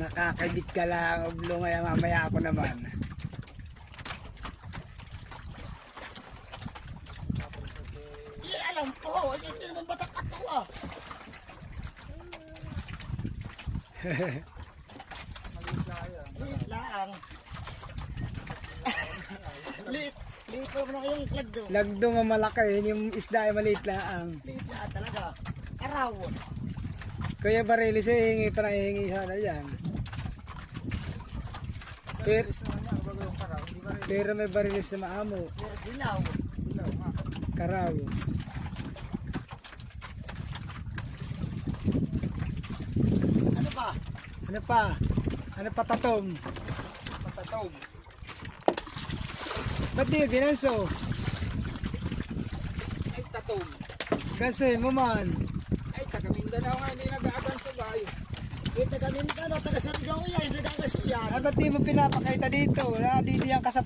Nakakabit ka lang, ublo ngayon mamaya ako naman. Alam ko, hindi naman batak ato ah. Liit lang. Liit pa naman yung lagdo. Lagdo nga malaki, yung isda ay maliit lang. Liit lang talaga. Araw. Kuya Barilis, hihingi pa na hihingi sana yan. Pero may Barilis na maamo. Pero dilaw. Karaw. Ano pa? Ano pa? Ano pa tatom? Patatom. Ba't di ginanso? Ay tatom. Gansoy mo man. Ay taga Mindanao nga hindi nag-aagan sa bayo. Eh taga Mindanao, taga Surigao yan, hindi nag-aagan sa yan. Ah, ba't di mo pinapakita dito? Dito yan ka sa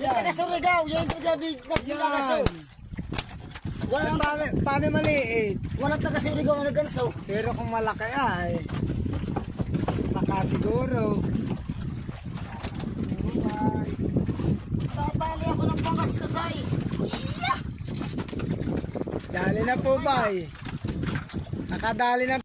Yan taga Surigao, yan taga Mindanao. Walang Paano maliit? taga Surigao na nag-ganso. Pero kung malaki ay baka siguro. Tatali ako ng pangas kasay. Dali na po ba? Nakadali na